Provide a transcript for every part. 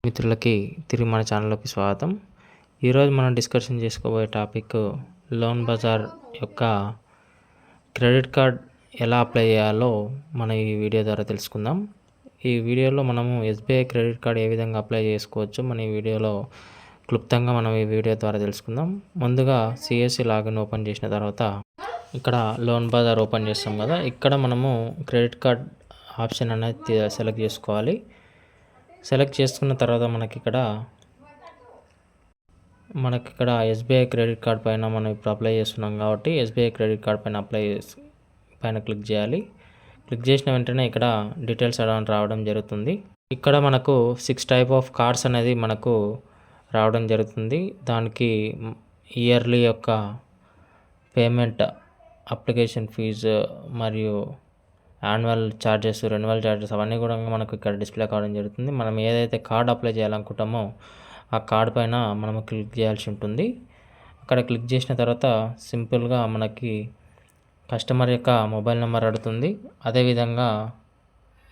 మిత్రులకి తిరిగి మన ఛానల్లోకి స్వాగతం. ఈరోజు మనం డిస్కషన్ చేసుకోబోయే టాపిక్ లోన్ బజార్ యొక్క క్రెడిట్ కార్డ్ ఎలా అప్లై చేయాలో మనం ఈ వీడియో ద్వారా తెలుసుకుందాం. ఈ వీడియోలో మనము ఎస్బీఐ క్రెడిట్ కార్డ్ ఏ విధంగా అప్లై చేసుకోవచ్చు మన ఈ వీడియోలో క్లుప్తంగా మనం ఈ వీడియో ద్వారా తెలుసుకుందాం. ముందుగా సిఎస్సి లాగిన్ ఓపెన్ చేసిన తర్వాత ఇక్కడ లోన్ బజార్ ఓపెన్ చేస్తాం కదా, ఇక్కడ మనము క్రెడిట్ కార్డ్ ఆప్షన్ అనేది సెలెక్ట్ చేసుకోవాలి. సెలెక్ట్ చేసుకున్న తర్వాత మనకి ఇక్కడ ఎస్బీఐ క్రెడిట్ కార్డ్ పైన మనం ఇప్పుడు అప్లై చేస్తున్నాం కాబట్టి ఎస్బీఐ క్రెడిట్ కార్డ్ పైన పైన క్లిక్ చేయాలి. క్లిక్ చేసిన వెంటనే ఇక్కడ డీటెయిల్స్ రావడం జరుగుతుంది. ఇక్కడ మనకు 6 టైప్ ఆఫ్ కార్డ్స్ అనేది మనకు రావడం జరుగుతుంది. దానికి ఇయర్లీ యొక్క పేమెంట్, అప్లికేషన్ ఫీజు మరియు యాన్యువల్ ఛార్జెస్, రెన్యువల్ ఛార్జెస్ అవన్నీ కూడా మనకు ఇక్కడ డిస్ప్లే కావడం జరుగుతుంది. మనం ఏదైతే కార్డ్ అప్లై చేయాలనుకుంటామో ఆ కార్డ్ పైన మనము క్లిక్ చేయాల్సి ఉంటుంది. అక్కడ క్లిక్ చేసిన తర్వాత సింపుల్గా మనకి కస్టమర్ యొక్క మొబైల్ నెంబర్ అడుగుతుంది. అదేవిధంగా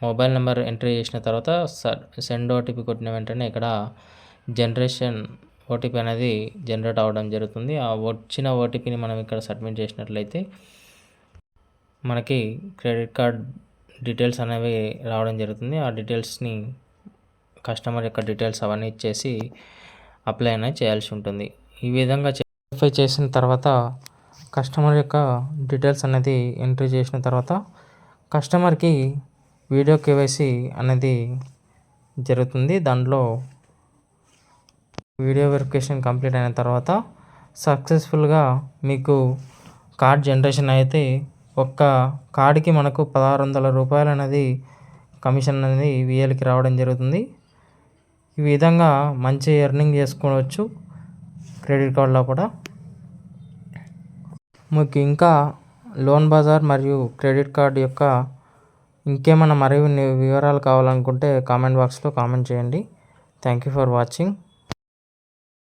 మొబైల్ నెంబర్ ఎంట్రీ చేసిన తర్వాత సెండ్ ఓటీపీ కొట్టిన వెంటనే ఇక్కడ జనరేషన్ ఓటీపీ అనేది జనరేట్ అవ్వడం జరుగుతుంది. ఆ వచ్చిన ఓటీపీని మనం ఇక్కడ సబ్మిట్ చేసినట్లయితే మనకి క్రెడిట్ కార్డ్ డీటెయిల్స్ అనేవి రావడం జరుగుతుంది. ఆ డీటెయిల్స్ని కస్టమర్ యొక్క డీటెయిల్స్ అవన్నీ ఇచ్చేసి అప్లై అనేది చేయాల్సి ఉంటుంది. ఈ విధంగా వెరిఫై చేసిన తర్వాత కస్టమర్ యొక్క డీటెయిల్స్ అనేది ఎంట్రీ చేసిన తర్వాత కస్టమర్కి వీడియో కేవైసీ అనేది జరుగుతుంది. దాంట్లో వీడియో వెరిఫికేషన్ కంప్లీట్ అయిన తర్వాత సక్సెస్ఫుల్గా మీకు కార్డ్ జనరేషన్ అయితే ఒక్క కార్డుకి మనకు 1600 రూపాయలు అనేది కమిషన్ అనేది విఎల్కి రావడం జరుగుతుంది. ఈ విధంగా మంచి ఎర్నింగ్ చేసుకోవచ్చు క్రెడిట్ కార్డులో కూడా. మీకు ఇంకా లోన్ బజార్ మరియు క్రెడిట్ కార్డ్ యొక్క ఇంకేమైనా మరిన్ని వివరాలు కావాలనుకుంటే కామెంట్ బాక్స్లో కామెంట్ చేయండి. Thank you for watching.